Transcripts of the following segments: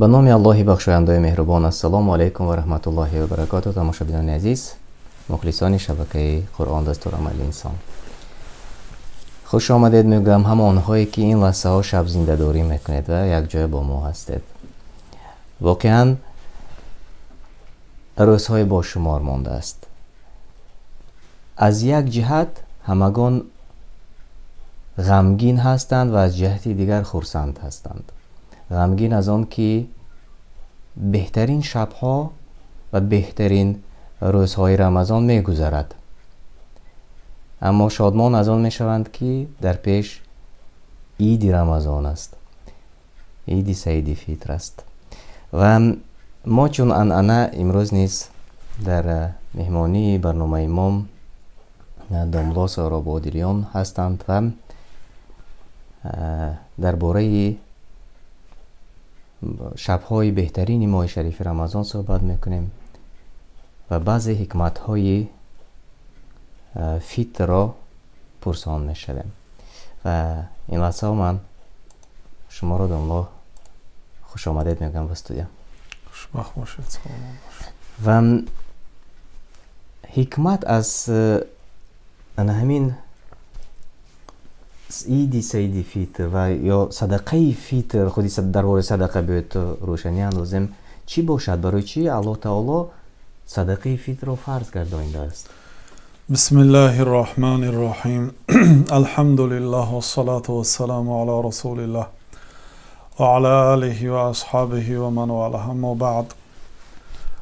به نام الله بخشاینده مهربان. السلام علیکم و رحمت الله و برکاته. تماشاگران عزیز، مخلصان شبکه قرآن دستور عمل انسان، خوش آمدید میگم همانهایی که این لحظه ها شب زنده داری میکنید و یک جای با ما هستید. واقعا روزهای با شمار مانده است. از یک جهت همگان غمگین هستند و از جهتی دیگر خرسند هستند. غمگین از آن که بهترین شبها و بهترین روزهای رمضان میگذرد، اما شادمان از آن میشوند که در پیش عید رمضان است، عید سعید فطر است. و ما چون انعنه امروز نیز در مهمانی برنامه امام داملا سارا بادریان هستند و درباره شب‌های بهترین ماه شریف رمضان صحبت میکنیم و بعضی حکمت‌های فطر را پرسان میشویم. و این لحظه من شما را داملا خوش آمدید میگم به استودیو. خوشبخت باشید، سلام باشید. و حکمت از همین عید سعید فطر و یا صدقه فطر، خودی درباره صدقه بیاید روشنی اندازیم. چی باشد؟ برای چی الله تعالی صدقه فطر را فرض گردانیده است؟ بسم الله الرحمن الرحیم. الحمد لله و الصلاة و السلام علی رسول الله و علی آله و اصحابه و من والاه. اما بعد،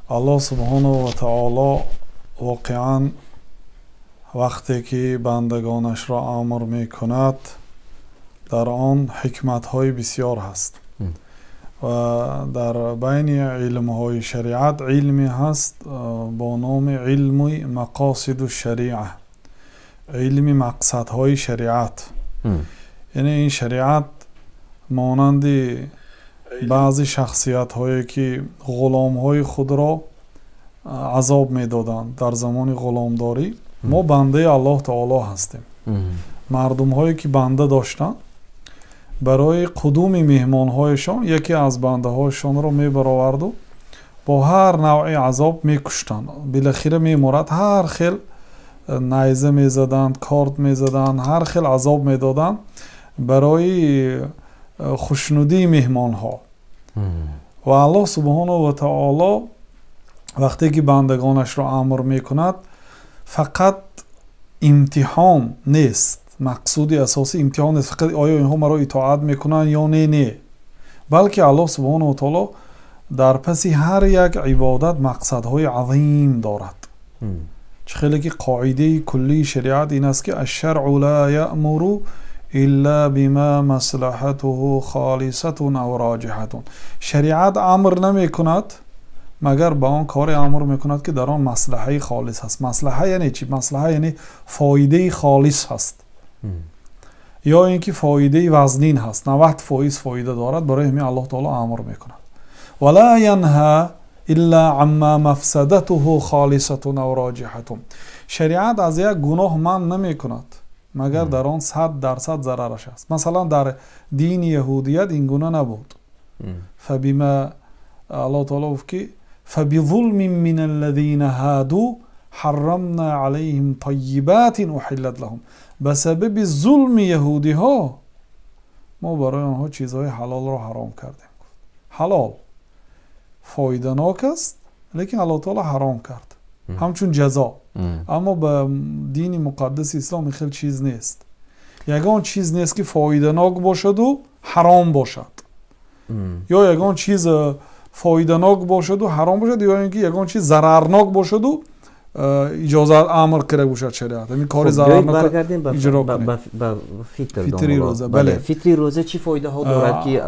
الله سبحانه و تعالی واقعا وقتی که بندگانش را امر می کند در آن حکمت های بسیار هست و در بین علم های شریعت علمی هست با نام علم مقاصد الشریعه، علم مقصد های شریعت. یعنی این شریعت مانند بعضی شخصیت هایی که غلام های خود را عذاب می دادند در زمان غلامداری، ما بنده الله تعالی هستیم. مردم هایی که بنده داشتن برای قدوم مهمان هایشان یکی از بنده هایشان را می برآورد و با هر نوع عذاب می کشتن. بالاخره می مرد هر خیل نیزه می زدند، کارد می زدند، هر خیل عذاب می دادند برای خوشنودی مهمان ها. و الله سبحانه و تعالی وقتی که بندگانش را امر می کند فقط امتحان نیست، مقصود اساسی امتحان نیست فقط آیا اینها مرا اطاعت میکنن یا نه، بلکه الله سبحانه و تعالی در پس هر یک عبادت مقصدهای عظیم دارد. خیلی که قاعده کلی شریعت این است که الشرع لا یأمر الا بما مصلحته خالصة او راجحة. شریعت امر نمی کند مگر با آن کار امر میکند که در آن مصلحه خالص هست. مصلحه یعنی چی؟ مصلحه یعنی فایده خالص هست یا اینکه فایده وزنین هست، 90% فایده دارد، برای همین الله تعالی امر میکند. ولا ینهى الا عما مفسدته خالصة او راجحة. شریعت از یک گناه من نمیکند مگر در آن 100% ضررش است. مثلا در دین یهودیت این گناه نبود. فبما الله تعالی گفت که فبظلم من الذين هادوا حرمنا عليهم طيبات احلت لهم. بسبب ظلم یهودی ها ما برای آنها چیزهای حلال را حرام کردیم. حلال فایده ناک است لیکن الله تعالی حرام کرد همچون جزا. اما به دین مقدس اسلام خیلی چیز نیست. یگان چیز نیست که فایده ناک باشد و حرام باشد، یا یگان چیز فایده ناک باشد و حرام باشد، یا اینکه یگان چیز ضررناک باشد و اجازه امر کرده باشد شریعت. همین کار ضررناک اجرا کنید. به فطری روزه. بله، فطری روزه چی فایده ها دارد که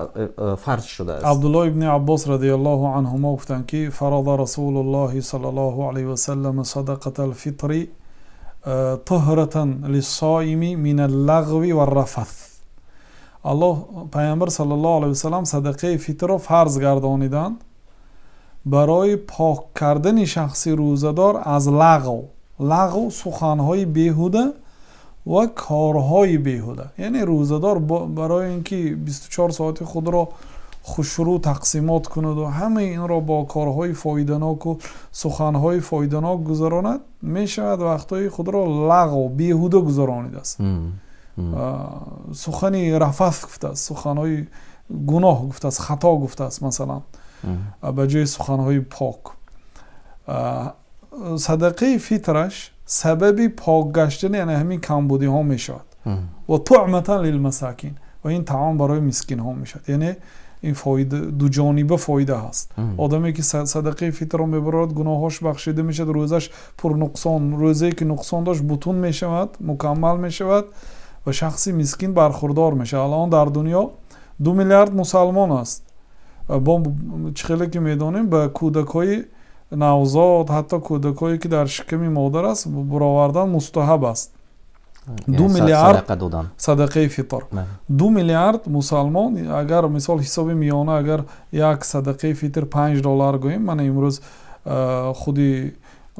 فرض شده است؟ عبدالله ابن عباس رضی الله عنهما گفتند که فرض رسول الله صلی الله علیه و سلم صدقه الفطر طهرة للصائم من اللغو والرفث. الله پیامبر صلی الله علیه و سلم صدقه فطر را فرض گردانیدند برای پاک کردن شخص روزدار از لغو سخنهای بیهوده و کارهای بیهوده. یعنی روزدار برای اینکه 24 ساعت خود را خشرو تقسیمات کند و همه این را با کارهای فایده‌ناک و سخنهای فایده‌ناک گذراند، می شود وقتهای خود را لغو بیهوده گذرانیده است. سخنی رفث گفته است، سخنهای گناه گفته است، خطا گفته است مثلا به جای سخنهای پاک. صدقه فطرش سبب پاک گشتن یعنی همین کمبودی ها می شود و طعمتا للمساکین و این طعام برای مسکین ها می شود. یعنی این فایده دو جانبه فایده هست. آدمی که صدقه فطر رو میبرد گناهاش بخشیده می شود، روزش پر نقصان، روزی که نقصان داشت بتون می شود، مکمل می شود و شخصی مسکین برخوردار می شود. الان در دنیا 2 میلیارد مسلمان است. با چخیلی که میدانیم به کودکای نوزاد، حتی کودکایی که در شکم مادر است برآوردن مستحب است. 2 میلیارد صدقه فطر. 2 میلیارد مسلمان اگر مثال حساب میانه اگر یک صدقه فطر $5 گوییم، من امروز خودی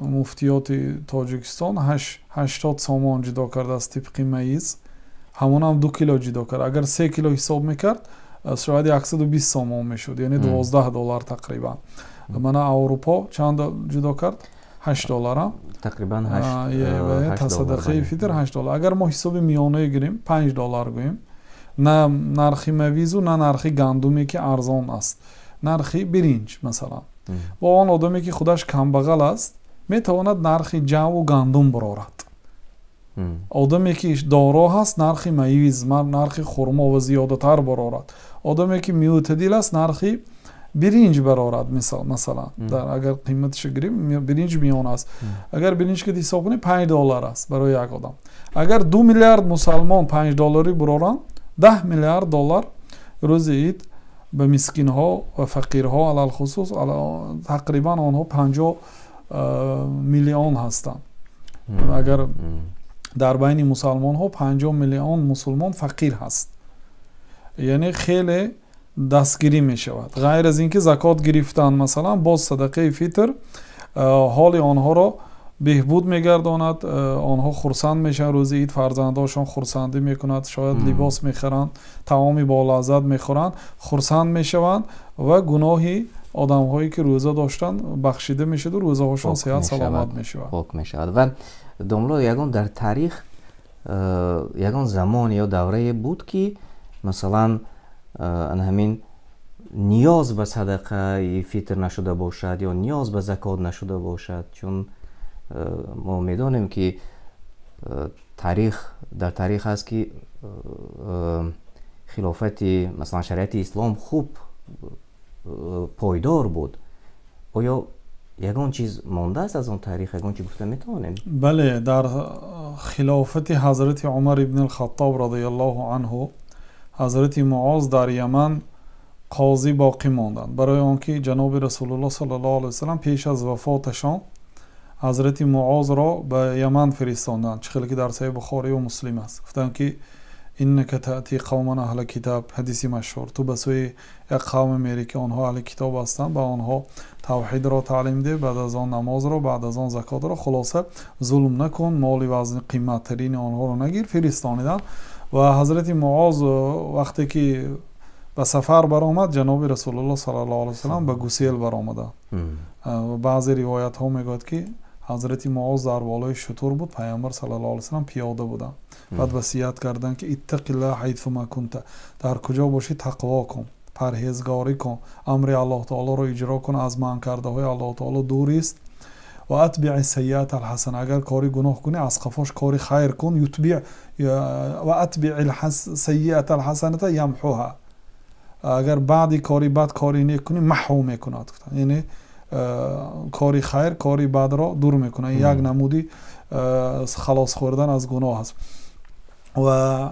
مفتیات تاجیکستان 80 سامان جدا کرده است طبق میز، همون هم 2 کیلو جدا کرد. اگر 3 کیلو حساب میکرد شاید 120 سامان میشد، یعنی $12 تقریبا. من اروپا چند جدا کرد؟ $8 تقریبا 8 صدقه فطر $8. اگر ما حساب میانه گیریم $5 گوییم، نه نرخی مویز و نه نرخی گندمی که ارزان است، نرخی برنج مثلا، با آن آدمی که خودش کمبغل است میتواند نرخی جو و گندم برآورد. آدمی که دارا هست نرخی مویز، نرخی خرما و زیادتر برآورد. آدمی که معتدل است نرخی برنج برآورد. مثلا در اگر قیمتش گیریم برنج میان است، اگر برنج که حساب کنیم $5 است برای یک آدم. اگر 2 میلیارد مسلمان $5 برآورند، $10 میلیارد روز عید به مسکین ها و فقیر ها علل خصوص تقریبا آنها 50 میلیون هستند. اگر در بین مسلمان ها 50 میلیون مسلمان فقیر هست، یعنی خیلی دستگیری می شود. غیر از اینکه زکات گرفتن مثلا باز صدقه فطر حال آنها را بهبود میگرداند، آنها خرسند میشن، روز عید فرزنداشان خرسندی میکند، شاید لباس میخرند، طعامی با لذت میخورند، خرسند میشوند و گناهی آدم هایی که روزه داشتن بخشیده میشد و روزه هاشان صحت سلامت میشود. پاک میشود. و دوملا یگان در تاریخ یگان زمان یا دوره بود که مثلا همین نیاز به صدقه فطر نشده باشد یا نیاز به زکات نشده باشد، چون ما میدانیم که در تاریخ هست که خلافت مثلا شریعت اسلام خوب پایدار بود. آیا یگان چیز مانده است از اون تاریخ، یگان چیز گفته میتونیم؟ بله، در خلافت حضرت عمر ابن الخطاب رضی الله عنه حضرت معاذ در یمن قاضی باقی ماندند، برای آنکه جناب رسول الله صلی الله علیه و سلم پیش از وفاتشان حضرت معاذ را به یمن فرستاندند، چخیلی که در صحیح بخاری و مسلم است. گفتند که اینک تأتی قوما اهل کتاب، حدیثی مشهور، تو به سوی یک قوم میری که آنها اهل کتاب هستند، به آنها توحید را تعلیم ده، بعد از آن نماز را، بعد از آن زکات را، خلاصه ظلم نکن، مال وزن قیمت ترین آنها را نگیر، فرستانیدن. و حضرت معاذ وقتی که به سفر برآمد جناب رسول الله صلی الله علیه و سلم به گوسیل برآمده. بعضی روایت ها میگوید که حضرت معاذ در بالای شتر بود، پیامبر صلی الله علیه و سلم پیاده بودند. بعد وصیت کردند که اتق الله حیثما کنت، در کجا باشی تقوا کن، پرهیزگاری کن، امر الله تعالی را اجرا کن، از من کرده های الله تعالی دور است. و اتبع سیئات الحسنه، اگر کاری گناه کنی از قفاش کاری خیر کن، یتبع و اتبع سیئات الحسنه یمحوها، اگر بعدی کاری بد کاری نکنی محو میکند، یعنی کاری خیر کاری بد را دور میکنه. یک نمودی خلاص خوردن از گناه است. و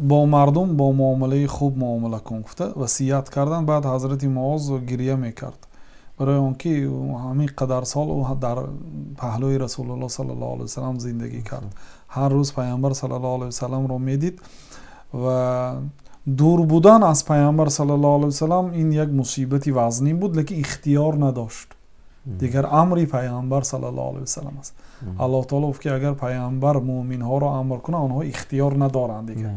با مردم با معامله خوب معامله کن، گفته وصیت کردن. بعد حضرت معاذ گریه میکرد برای آنکه همین قدر سال او در پهلوی رسول الله صلی الله علیه و سلم زندگی کرد، هر روز پیامبر صلی الله علیه و سلم را میدید و دور بودن از پیامبر صلی الله علیه و سلم این یک مصیبتی وزنی بود، لیکن اختیار نداشت. دیگر امری پیامبر صلی الله علیه و سلم است. الله تعالی گفت که اگر پیامبر مؤمن ها را امر کنه آنها اختیار ندارند دیگر.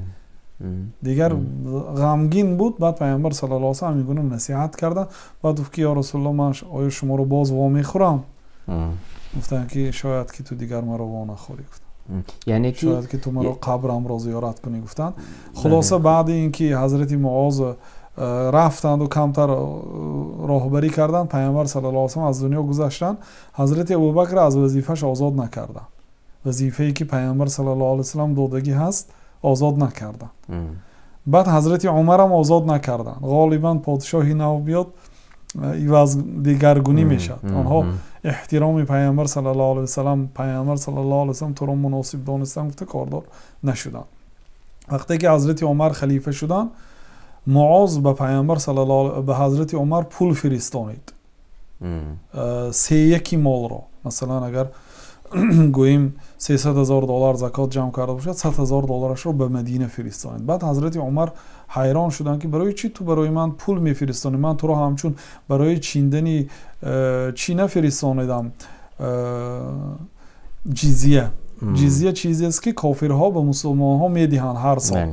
дигар ғамгин буд. Баъд пайғамбар саллаллоҳу алайҳи ва саллам мегӯна насиҳат карда. Баъд гуфт ки ё расулаллоҳ, ман оё шуморо боз вомехӯрам? گفتن که شاید که تو دیگر مرا وانخوری. یعنی که شاید که تو مرا قبرم را زیارت کنی. گفتن خلاصه بعد اینکه حضرت معاذ رفتند و کمتر راهبری کردن، پیامبر صلی الله علیه و سلم از دنیا گذشتن، حضرت ابوبکر از وظیفه‌اش آزاد نکردن. وظیفه‌ای که پیامبر صلی الله علیه و سلم دادگی هست آزاد نکردن. بعد حضرت عمر هم آزاد نکردن. غالبا پادشاهی نو بیاد ایواز دیگرگونی میشد. آنها احترام پیامبر صلی الله علیه و سلم، پیامبر صلی الله علیه و سلم تو را مناسب دانستن، گفته کاردار نشدن. وقتی که حضرت عمر خلیفه شدن، معاذ به پیامبر صلی الله علیه به حضرت عمر پول فرستانید. 3 مال را، مثلا اگر گوییم 300,000 دلار زکات جمع کرده باشد، 100,000 دلارش رو به مدینه فرستانید. بعد حضرت عمر حیران شدن که برای چی تو برای من پول میفرستانی؟ من تو رو همچون برای چیندنی چی نفرستانیدم. جزیه. جزیه چیزی است که کافرها به مسلمان ها میدهند هر سال.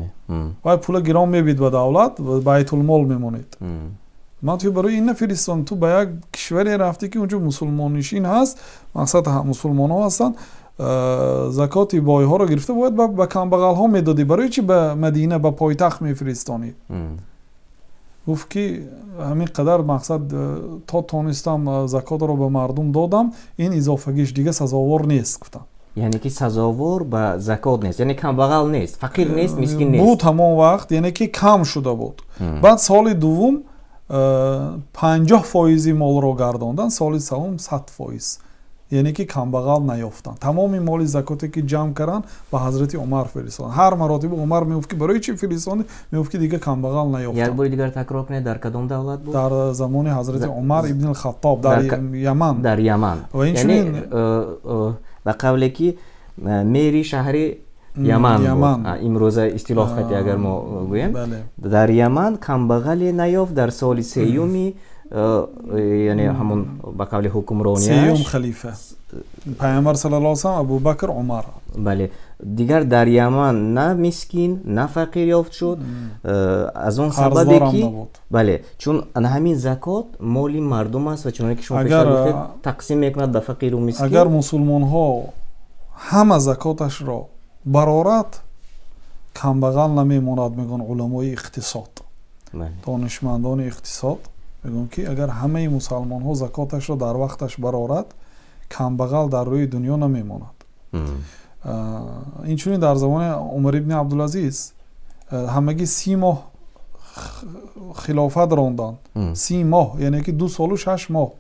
و پول گران میبید به دولت و بیت المال میمونید. من تو برای این نفرستان، تو به یک کشوری رفتی که اونجا مسلمان نشین هست، مقصد مسلمان ها هستن، زکات بای ها رو گرفته باید به کمبغل ها میدادی، برای چی به مدینه به پایتخت میفرستانی؟ گفت که همین قدر مقصد تا تونستم زکات رو به مردم دادم، این اضافگیش دیگه سزاوار نیست. گفتم یعنی که سزاوار به زکات نیست، یعنی کمبغل نیست، فقیر نیست، مسکین نیست. بود همون وقت، یعنی که کم شده بود. بعد سال دوم 50% مال رو گرداندن، سال سوم 100%. یعنی که کمبغل نیافتن. تمام مال زکاتی که جمع کردن به حضرت عمر فرستادن. هر مراتب عمر میگفت که برای چی فرستادن؟ میگفت که دیگه کمبغل نیافتن. یک بار دیگر تکرار کنید، در کدام دولت بود؟ در زمان حضرت عمر ابن الخطاب در یمن. در یمن. یعنی به قولی که میری شهری یمن بود. امروز اصطلاح خطی اگر ما گوییم، در یمن کمبغل نیافت. در سال سیومی یعنی همون به قول حکمرانیش سیوم خلیفه پیامبر صلی الله علیه و سلم ابوبکر عمر. بله، دیگر در یمن نه مسکین نه فقیر یافت شد، از اون سببی که بله چون همین زکات مال مردم است و چون که شما پیشتر گفتید تقسیم میکند به فقیر و مسکین. اگر مسلمان ها همه زکاتش را برآورد، کمبغل نمیماند. میگن علمای اقتصاد، دانشمندان اقتصاد میگن که اگر همه مسلمان ها زکاتش را در وقتش برآورد، کمبغل در روی دنیا نمیماند. اینچنین در زمان عمر ابن عبدالعزیز همگی 30 ماه خلافت راندند. 30 ماه یعنی که 2 سال و 6 ماه.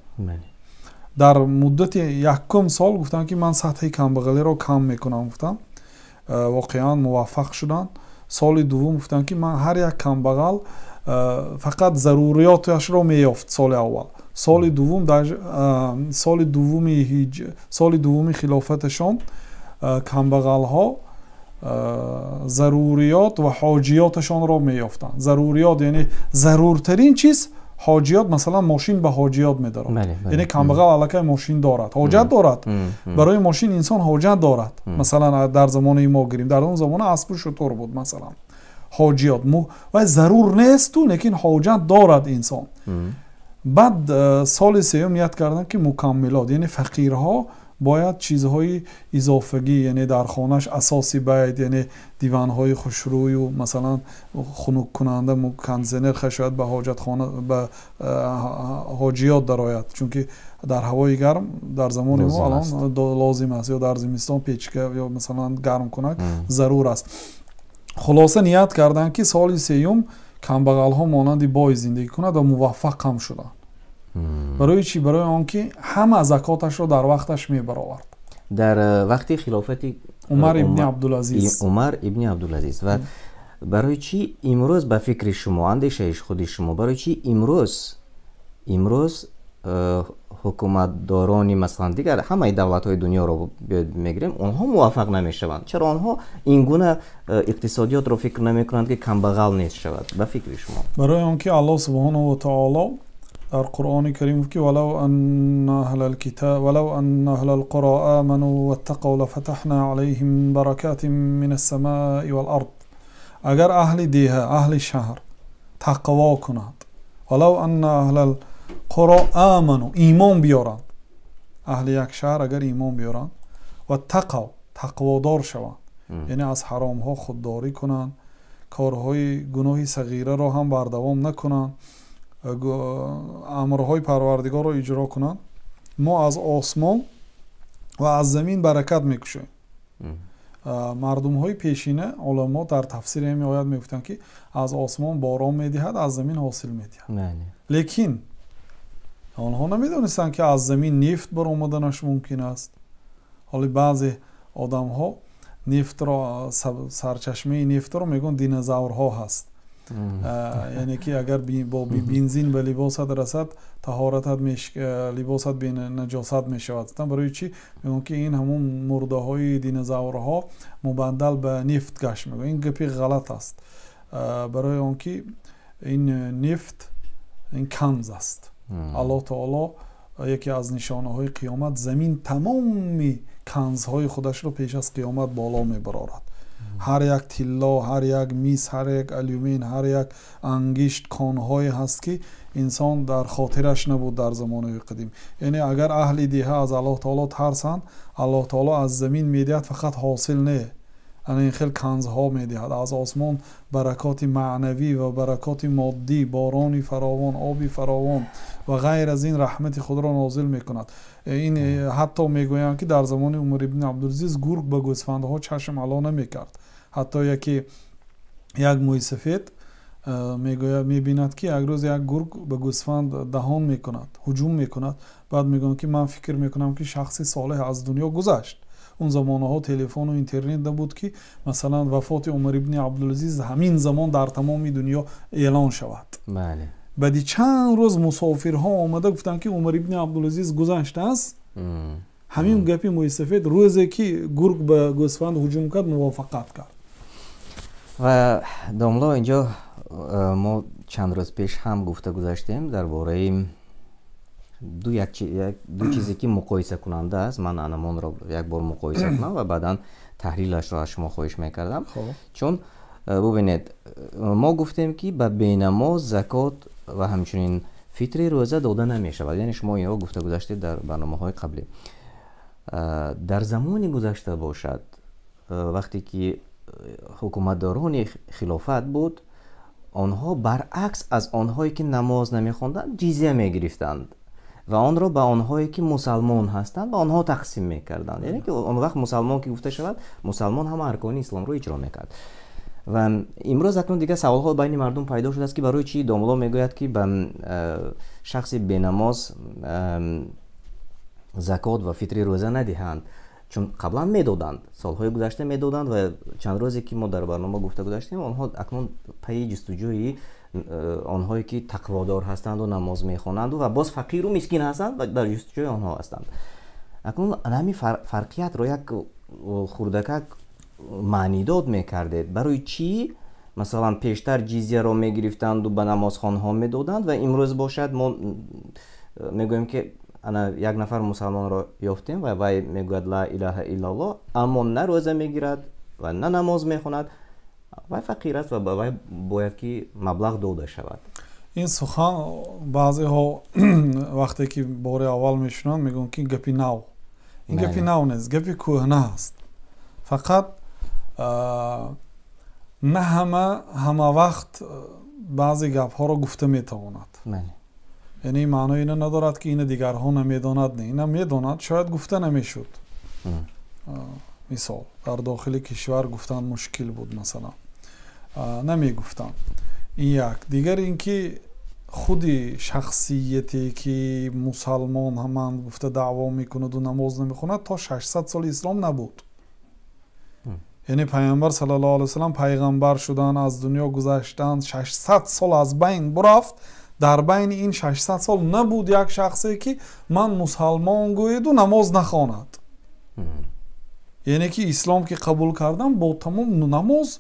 در مدت 1 سال گفتن که من سطح کمبغلی را کم میکنم. گفتم واقعا موفق شدن. سال دوم گفتن که من هر یک کمبغل فقط ضروریاتش را میافت. سال اول، سال دوم در سال دومی خلافتشان کمبغل ها ضروریات و حاجیاتشان را میافتند. ضروریات یعنی ضرورترین چیز، حاجیات مثلا ماشین به حاجیات میدارد. یعنی کمبغل الکی ماشین دارد، حاجت دارد. برای ماشین انسان حاجت دارد. مثلا در زمان ما گیریم، در اون زمان اسب و شتر بود مثلا حاجیات و ضرور نیست تو، لیکن حاجت دارد انسان. بعد سال سوم نیت کردن که مکملات، یعنی فقیرها باید چیزهای اضافگی، یعنی در خانهش اساسی باید، یعنی دیوانهای خوشروی و مثلا خنک کننده کنزنر خشاید به حاجت خانه به حاجیات درآید، چون که در هوای گرم در زمان ما الان لازم است، یا در زمستان پیچکه یا مثلا گرم کنک ضرور است. خلاصه نیت کردن که سال سوم کمبغل ها مانند بای زندگی کند و موفق هم شدن. برای چی؟ برای آنکه همه زکاتش رو در وقتش میبرآورد. در وقتی خلافت عمر ابن عبدالعزیز. عمر ابن عبدالعزیز. و برای چی امروز به فکر شما، اندیشه خود شما، برای چی امروز حکومت دارانی مثلا دیگر همه دولت های دنیا رو میگیریم، اونها موفق نمیشوند؟ چرا آنها این گونه اقتصادیات رو فکر نمیکنند که کمبغل نیست شود؟ به فکر شما. برای آنکه الله سبحانه و تعالی در قرآن کریم که ولو ان اهل القرى آمنوا واتقوا لفتحنا عليهم بركات من السماء والارض. اگر اهل دیه اهل شهر تقوا کنند ولو ان اهل القرى آمنوا ایمان بیارند اهل یک شهر اگر ایمان بیارند و تقوادار شوند یعنی از حرام ها خودداری کنند کارهای گناه صغیره را هم بردوام نکنند امرهای پروردگار را اجرا کنند ما از آسمان و از زمین برکت میکشیم مردم های پیشینه علما در تفسیر همین آیات میگفتند که از آسمان باران میدهد از زمین حاصل میدهد لیکن آنها نمیدونستند که از زمین نفت برآمدنش ممکن است حالا بعضی آدم ها نفت را سرچشمه نفت را میگن دینوزورها هست یعنی که اگر با بنزین به لباست رسد طهارتت لباست به نجاست میشود برای چی میگن که این همون مرده های دینوزورها مبدل به نفت گشت میگن این گپی غلط است برای اون که این نفت این کنز است الله تعالی یکی از نشانه های قیامت زمین تمامی کنزهای خودش رو پیش از قیامت بالا میبرارد هر یک طلا هر یک میس هر یک الومین هر یک انگشت کانهایی هست که انسان در خاطرش نبود در زمانه قدیم یعنی اگر اهل دیه از الله تعالی ترسند الله تعالی از زمین میدهد فقط حاصل نه این خیلی کنزها میدهد از آسمان برکات معنوی و برکات مادی بارانی فراوان آبی فراوان و غیر از این رحمت خود را نازل میکند این حتی میگویند که در زمان عمر ابن عبدالعزیز گرگ به گوسفندها چشم علا نمیکرد حتی یک موی سفید میبیند که یک روز یک گرگ به گوسفند دهان میکند هجوم میکند بعد میگویند که من فکر میکنم که شخصی صالح از دنیا گذشت اون زمانه ها تلفن و اینترنت نبود که مثلا وفات عمر ابن عبدالعزیز همین زمان در تمام دنیا اعلان شود بله بعد چند روز مسافرها آمده گفتن که عمر ابن عبدالعزیز گذشته است همین گپی موی سفید روزی که گرگ به گوسفند هجوم کرد موافقت کرد و داملا اینجا ما چند روز پیش هم گفته گذاشتیم درباره دو چیزی که مقایسه کننده است من انمان را یک بار مقایسه کنم و بعدا تحلیلش را از شما خواهش میکردم چون ببینید ما گفتیم که به بینماز زکات و همچنین فطر روزه داده نمیشود یعنی شما اینو گفته گذاشتید در برنامه های قبلی در زمانی گذشته باشد وقتی که حکومتداران خلافت بود آنها برعکس از آنهایی که نماز نمیخواندند جزیه میگرفتند و آن را به آنهایی که مسلمان هستند به آنها تقسیم میکردند یعنی که اون وقت مسلمان که گفته شود مسلمان هم ارکان اسلام رو اجرا میکرد و امروز اکنون دیگه سوال ها بین مردم پیدا شده است که برای چی داملا میگوید که به شخصی بینماز زکات و فطر روزه ندهند چون قبلا میدادند سالهای گذشته میدادند و چند روزی که ما در برنامه گفته گذاشتیم آنها اکنون پی جستجوی آنهایی که تقوادار هستند و نماز میخوانند و باز فقیر و مسکین هستند و در جستجوی آنها هستند اکنون همین فرقیت را یک خوردکک معنی داد میکردید برای چی مثلا پیشتر جزیه را میگرفتند و به نمازخوان ها میدادند و امروز باشد ما میگوییم که انا یک نفر مسلمان را یافتیم و وی میگوید لا اله الا الله اما نه روزه میگیرد و نه نماز میخواند وی فقیر است و وی باید که مبلغ داده شود این سخن بعضی ها وقتی که بار اول میشنن میگن که گپی نو این گپی نو نیست گپی کهنه است فقط نه همه وقت بعضی گپ ها را گفته میتواند یعنی معنی اینه ندارد که این دیگرها نمیداند نه اینا میداند شاید گفته نمیشد مثال در داخل کشور گفتن مشکل بود مثلا نمیگفتن این یک دیگر اینکه خودی شخصیتی که مسلمان همان گفته دعوا میکند و نماز نمیخواند تا 600 سال اسلام نبود یعنی پیامبر صلی الله علیه و سلم پیغمبر شدن از دنیا گذشتند 600 سال از بین برفت در بین این 600 سال نبود یک شخصی که من مسلمان گوید و نماز نخواند یعنی که اسلام که قبول کردن با تمام نماز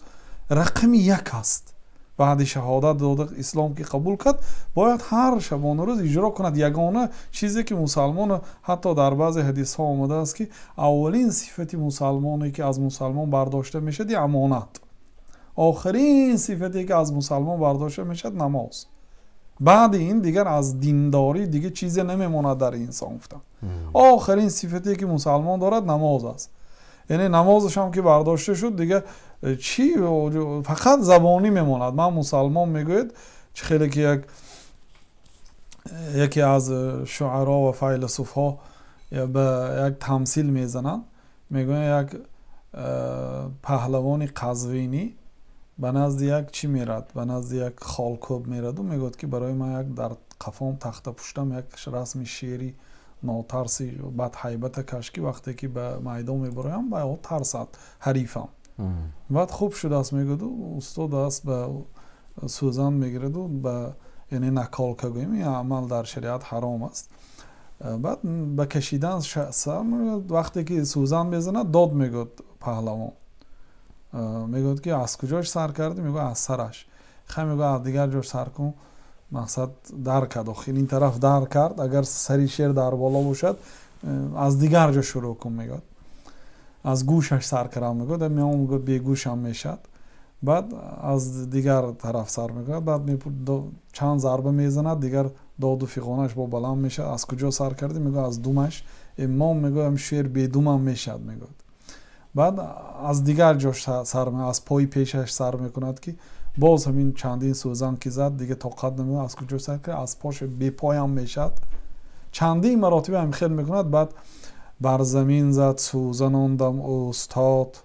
رقم یک است بعد شهادت داده اسلام که قبول کرد باید هر شبانه روز اجرا کند یگانه چیزی که مسلمان حتی در بعض حدیث ها آمده است که اولین صفت مسلمانی که از مسلمان برداشته میشه دی امانت آخرین صفتی که از مسلمان برداشته میشد نماز. بعد این دیگر از دینداری دیگه چیزی نمیموند در انسان گفتن. آخرین صفتی که مسلمان دارد نماز است. یعنی نمازش هم که برداشته شد دیگه چی فقط زبانی میموند. من مسلمان میگوید چه خیلی که یکی از شعرا و فیلسوف‌ها به یک تمثیل میزنن، میگن یک پهلوان قزوینی به نزد یک چی میرد، به نزد یک خالکوب میرد و میگوید که برای من یک در قفام تخته پشتم یک رسم شیری ناترسی بد حیبت کشکی وقتی که به میدان میبرایم باید ترسد حریفم. بعد خوب شده است میگوید و استاد است به سوزن میگیرد و به یعنی نکال که گویم این عمل در شریعت حرام است. بعد به کشیدن سر وقتی که سوزن میزنه داد میگوید پهلوان، میگوید که از کجاش سر کردی؟ میگوید از سرش. خیلی میگوید از دیگر جاش سر کن، مقصد در کرد آخر این طرف در کرد، اگر سری شیر در بالا باشد از دیگر جا شروع کن. میگوید از گوشش سر کردم، میگوید بی گوش هم میشد. بعد از دیگر طرف سر میگوید، بعد چند ضربه میزند دیگر داد و فیقانش با بلند میشه. از کجا سر کردی؟ میگوید از دومش. امام میگوید شیر بی دوم هم میشد. میگوید بعد از دیگر جاش سر از پای پیشش سر میکند که باز همین چندین سوزن که زد دیگه طاقت نمیاد. از کجا سر کرد؟ از پاش بی پای هم میشد. چندین مراتب هم خیل میکند. بعد بر زمین زد سوزناندم استاد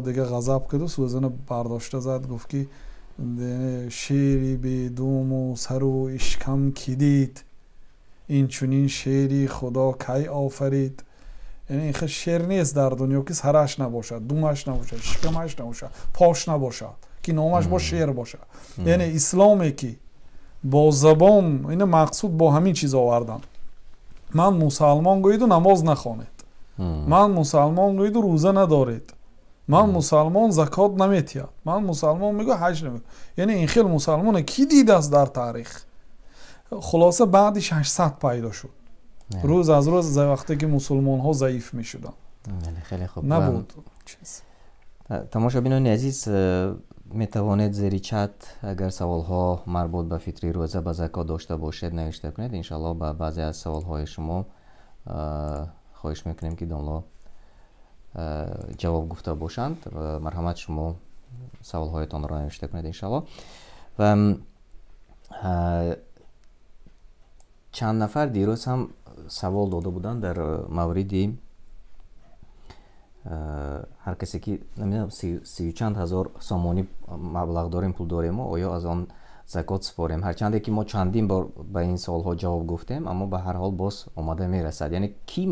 دیگه غضب کرد و سوزن برداشته زد، گفت که شیری بی دوم و سر و اشکم کدید، این چونین شیری خدا کی آفرید. یعنی این شیر نیست در دنیا که سرش نباشد، دومش نباشد، اشکمش نباشد، پاش نباشد، که نامش با شیر باشد. یعنی اسلامی که با زبان این مقصود با همین چیز آوردن. من مسلمان گوید و نماز نخوانید، من مسلمان گوید و روزه ندارید، من مسلمان زکات نمیتید، من مسلمان میگو حج نمیگو. یعنی این خیلی مسلمان کی دیده است در تاریخ؟ خلاصه بعدش 800 پیدا شد. روز از روز وقتی که مسلمان ها ضعیف می شدن. خیلی خوب نبود. تماشابینان عزیز، می توانید زیر چت اگر سوال ها مربوط به فطری روزه به زکات داشته باشید نوشته کنید. انشالله به بعضی از سوال های شما خواهش میکنیم که دانلو جواب گفته باشند. مرحمت شما سوال هایتان را نوشته کنید انشالله. و چند نفر دیروز هم سوال داده بودن در موردی هر کسی که نمیدونم 30 چند هزار سامانی مبلغ داریم، پول داریم، آیا از آن زکات سپاریم؟ هرچند که ما چندین بار به این سوال ها جواب گفتیم اما به هر حال باز آمده میرسد. یعنی کی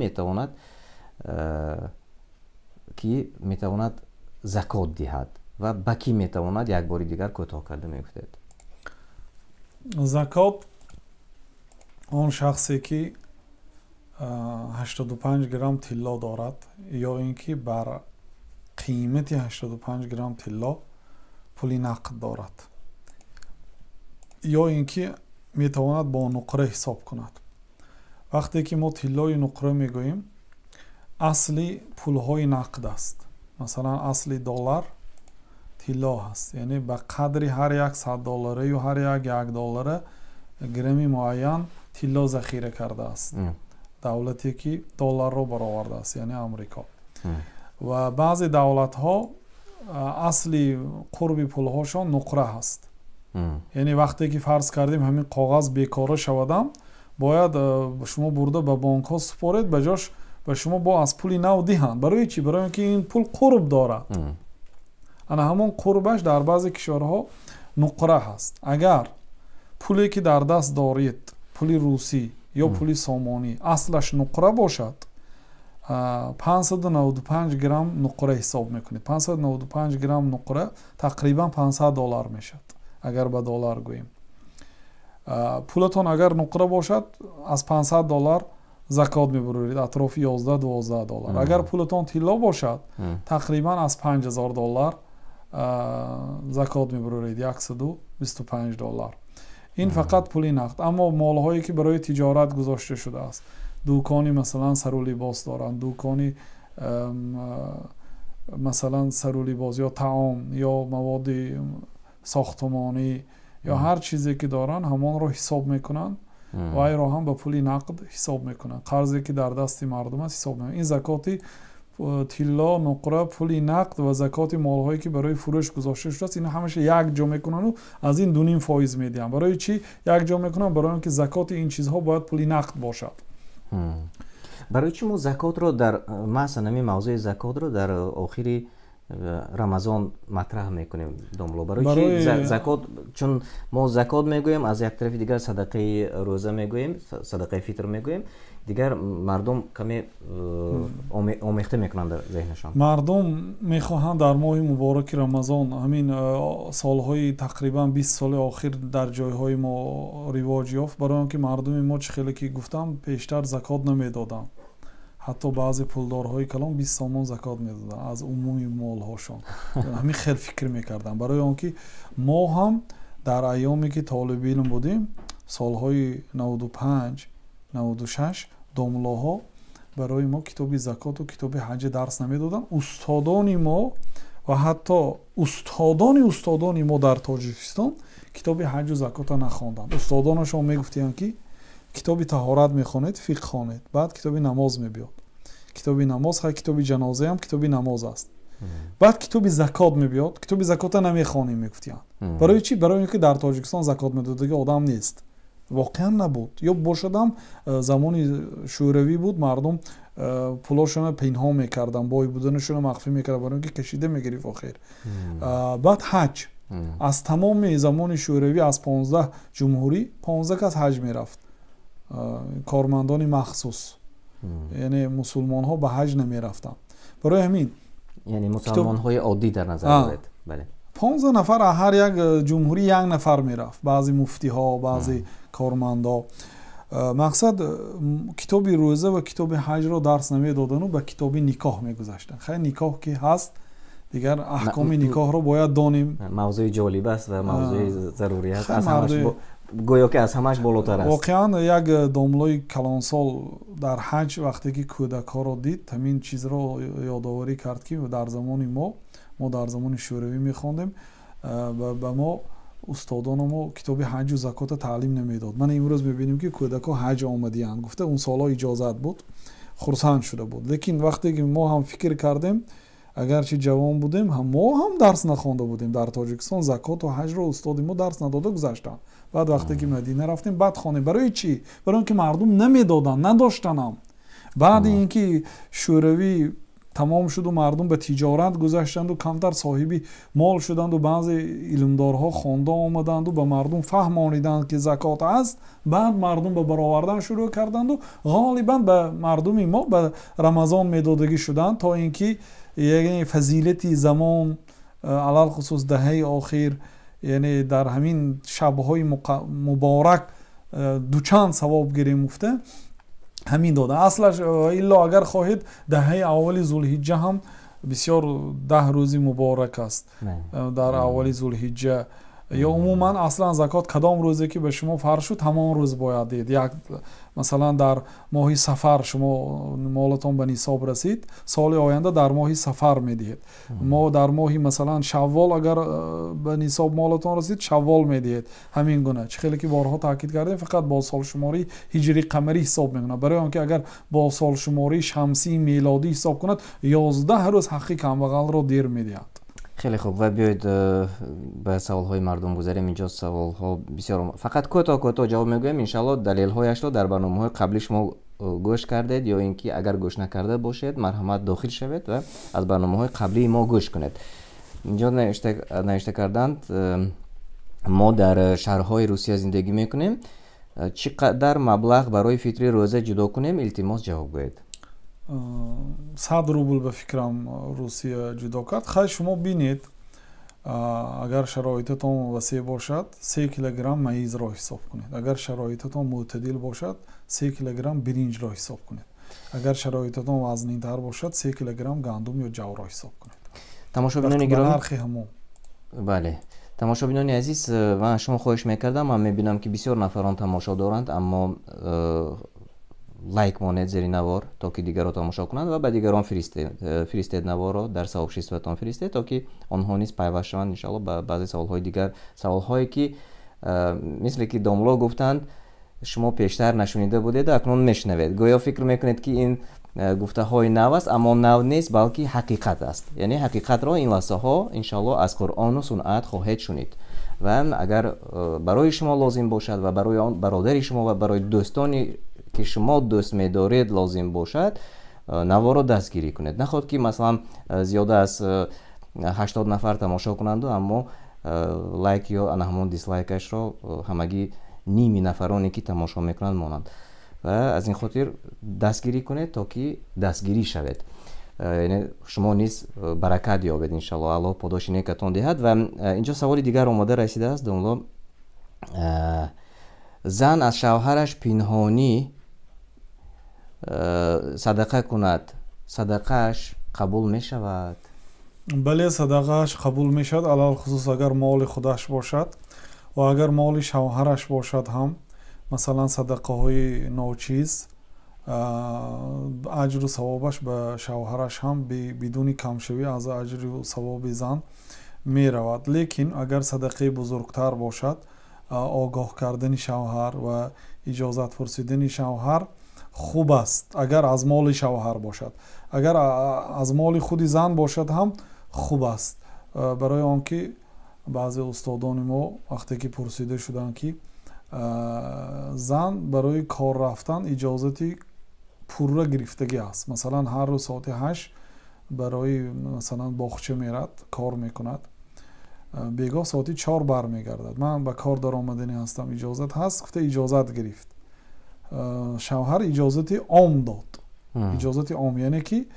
میتواند زکات دهد و به کی میتواند یک بار دیگر کوتاه کرده میگفتید؟ زکات اون شخصی که 85 گرم طلا دارد یا اینکه بر قیمت 85 گرم طلا پولی نقد دارد یا اینکه میتواند با نقره حساب کند. وقتی که ما طلای نقره میگوییم اصلی پولهای نقد است. مثلا اصلی دلار طلا هست، یعنی به قدری هر یک 100 دلاره یا هر یک $1 گرمی معین طلا ذخیره کرده است دولتی که دلار رو برآورده است، یعنی امریکا. و بعضی دولت ها اصلی قرب پول هاشون نقره هست. یعنی وقتی که فرض کردیم همین کاغذ بیکاره شودم باید شما برده به بانک ها سپارید، به جاش به شما با از پولی نو دهند. برای چی؟ برای اینکه این پول قرب دارد. انا همون قربش در بعضی کشورها نقره هست. اگر پولی که در دست دارید پولی روسی یا پولی سامانی اصلش نقره باشد 595 گرم نقره حساب میکنید. 595 گرم نقره تقریبا $500 میشد اگر به دلار گوییم. پولتون اگر نقره باشد از $500 زکات میبرید، اطراف $11-12. اگر پولتون طلا باشد تقریبا از $5000 زکات میبرید، $125. این فقط پولی نقد. اما مالهایی که برای تجارت گذاشته شده است، دکانی مثلا سر و لباس دارند، دکانی مثلا سرولباز یا طعام یا مواد ساختمانی یا هر چیزی که دارن همان رو حساب میکنن و این رو هم به پول نقد حساب میکنن. قرضی که در دست مردم است حساب میکنن. این زکات طلا، نقره، پول نقد و زکات مالهایی که برای فروش گذاشته شده است، اینا همش یک جا میکنن و از این 2.5 فایز میدن. برای چی یک جا میکنن؟ برای اینکه زکات این چیزها باید پول نقد باشد. برای چی ما زکات رو در مثلا این موضوع زکات رو در آخر رمضان مطرح میکنیم داملو؟ برای چی زکات؟ چون ما زکات میگویم، از یک طرف دیگر صدقه روزه میگویم، صدقه فطر میگویم، دیگر مردم کمی آمیخته میکنند در ذهنشان. مردم میخواهند در ماه مبارک رمضان، همین سالهای تقریبا 20 سال آخر در جایهای ما رواج یافت، برای اینکه مردم ما چه خیلی که گفتم پیشتر زکات نمیدادن. حتی بعضی پولدارهای کلان 20 سامان زکات میدادن از عمومی مالهاشون. همین خیلی فکر میکردن. برای اینکه ما هم در ایامی که طالب علم بودیم، سالهای 95 96 داملاها برای ما کتاب زکات و کتاب حج درس نمیدادن. استادان ما و حتی استادان ما در تاجیکستان کتاب حج و زکات نخواندن. استادانشون میگفتن که کتاب طهارت میخونید، فقه خوانید، بعد کتاب نماز میبیاد. کتاب نماز ها، کتاب جنازه هم کتاب نماز است. بعد کتاب زکات میبیاد، کتاب زکات نمیخوانیم میگفتن. برای چی؟ برای اینکه در تاجیکستان زکات میدادگی آدم نیست. واقعا نبود. یا باشدم زمانی شوروی بود، مردم پولاشون پنهان میکردن، بای بودنشون مخفی میکردن برای اینکه کشیده میگرفت آخر. بعد حج از تمام زمان شوروی، از 15 جمهوری 15 کس حج میرفت، کارمندان مخصوص، یعنی مسلمان ها به حج نمی رفتن. برای همین یعنی مسلمان های عادی در نظر دارید. بله، 15 نفر هر یک جمهوری یک نفر می رفت، بعضی مفتی ها، بعضی کارمندا. مقصد کتاب روزه و کتاب حج رو درس نمی دادن و به کتاب نکاح می گذاشتن. خیلی نکاح که هست دیگر احکام نکاح رو باید دانیم. موضوع جالب است و موضوع ضروری است. از همش گویا که از همش بالاتر است. واقعا یک داملای کلانسال در حج وقتی که کودک ها رو دید، همین چیز رو یادآوری کرد که در زمان ما در زمان شوروی میخوندیم و ما استادان ما کتاب حج و زکات تعلیم نمیداد. من امروز میبینیم که کودک ها حج آمدیان، گفته اون سالا اجازت بود، خرسند شده بود. لیکن وقتی که ما هم فکر کردیم، اگرچه جوان بودیم، ما هم درس نخوانده بودیم در تاجیکستان، زکات و حج رو استاد ما درس نداده گذاشتن. بعد وقتی که مدینه رفتیم بعد خوانیم. برای چی؟ برای اینکه مردم نمیدادن، نداشتن هم. بعد اینکه شوروی تمام شد و مردم به تجارت گذاشتند و کمتر صاحبی مال شدند و بعضی علمدارها خوانده آمدند و به مردم فهمانیدند که زکات است، بعد مردم به برآوردن شروع کردند و غالبا به مردم ما به رمضان میدادگی شدند تا اینکه یعنی فضیلتی زمان علال خصوص دهه آخر، یعنی در همین شبهای مبارک دوچند ثواب گیریم افته همین داده. اصلش الا اگر خواهید دهه اول ذوالحجه هم بسیار 10 روزی مبارک است. در اول ذوالحجه یا عموما اصلا زکات کدام روزی که به شما فرض شد همان روز باید دید. یک مثلا در ماه صفر شما مالتون به نصاب رسید، سال آینده در ماه صفر میدهید. ما در ماه مثلا شوال اگر به نصاب مالتون رسید شوال میدهید. همین گونه چه خیلی که بارها تاکید کردیم، فقط با سال شماری هجری قمری حساب میکنه. برای اینکه اگر با سال شماری شمسی میلادی حساب کند 11 روز حقی کم بغل رو دیر میدهد. خیلی خوب، و بیاید به سوال‌های مردم گذاریم. اینجا سوال‌ها بسیار، فقط کوتاه جواب میگویم. انشالله دلیل‌هایش رو در برنامه‌های قبلی شما گوش کردید یا اینکه اگر گوش نکرده باشید مرحمت داخل شوید و از برنامه‌های قبلی ما گوش کنید. اینجا نوشته کردند ما در شهرهای روسیه زندگی میکنیم، چقدر مبلغ برای فطر روزه جدا کنیم؟ التماس جواب گویید. 100 روبل به فکرم روسیه جدا کرد. خیلی شما بینید اگر شرایطتان وسیع باشد 3 کیلوگرم مایز را حساب کنید. اگر شرایطتان معتدل باشد 3 کیلوگرم برنج را حساب کنید. اگر شرایطتان وزنی‌تر باشد 3 کیلوگرم گندم یا جو را حساب کنید. تماشاگران گرامی، نرخ همون. بله، تماشاگران عزیز، من شما خواهش میکردم، من میبینم که بسیار نفران تماشا دارند، اما лайк монед зери навор то ки дигарро тамошо кунанд ва ба дигарон фиристед наворро дар сообществатон фиристед то ки онҳо низ пайваст шаванд иншалло ба баъзе саволҳои дигар, саволҳое ки мисли ки домло гуфтанд шумо пештар нашунида будед акнун мешунавед, гӯё фикр мекунед ки ин гуфтаҳои нав аст, аммо нав нест, балки ҳақиқат аст. Яъне ҳақиқатро ин лаҳзаҳо иншалло аз Қуръону суннат хоҳед шунид ва агар барои шумо лозим бошад ва барои он бародари шумо ва барои дӯстони ки шумо дӯст медоред лозим бошад, наворо дастгирӣ кунед. Наход ки масалан зиёда аз 80 нафар тамошо кунанду аммо лайк ё ана ҳамон дислайкашро ҳамагӣ ними нафароне ки тамошо мекунанд монанд. ва аз ин хотир дастгирӣ кунед то ки дастгирӣ шавед, яъне шумо низ баракат ёбед иншалло, аллоҳ подоши некатон диҳад. ва инҷо саволи дигар омода расидааст домло, зан аз шавҳараш пинҳонӣ садақа кунад, садақааш қабул мешавад? бале, садақааш қабул мешавад, алалхусус агар моли худаш бошад ва агар моли шавҳараш бошад ҳам, масалан садақаҳои ночиз, аҷру савобаш ба шавҳараш ҳам бидуни камшавӣ аз аҷру савоби зан меравад. лекин агар садақаи бузургтар бошад, огоҳ кардани шавҳар ва иҷозат пурсидани шавҳар хуб аст, агар аз моли шавҳар бошад. агар аз моли худи зан бошад ҳам хуб аст, барои он ки баъзе устодони мо вақте ки пурсида шуданд ки зан барои кор рафтан иҷозати пурра гирифтагӣ аст. масалан ҳар рӯз соати 8 барои масалан боғча мерад, кор мекунад, бегоҳ соати 4 бармегардад. ман ба кор даромаданӣ ҳастам, иҷозат ҳаст, гуфта иҷозат гирифт. шавҳар иҷозати ом дод. иҷозати ом яъне ки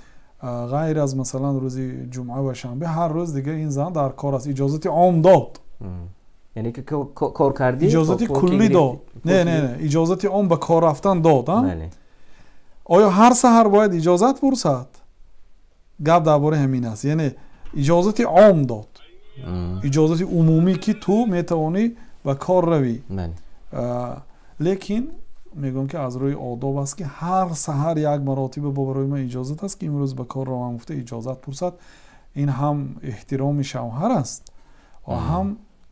ғайр аз масалан рӯзи ҷумъа ва шанбе ҳар рӯз дигар ин зан дар кор аст, иҷозати ом дод. яъне ки кор кардӣ, иҷозати куллӣ дод. не иҷозати ом ба кор рафтан дод. оё ҳар саҳар бояд иҷозат пурсад? гап дар бораи ҳамин аст, яъне иҷозати ом дод, иҷозати умумӣ ки ту метавонӣ ба кор равӣ. лекин мегӯям ки аз рӯи одоб аст ки ҳар саҳар як маротиба барои ман иҷозат аст ки имрӯз ба кор равам, гуфта иҷозат пурсад. ин ҳам эҳтироми шавҳар аст ва ҳам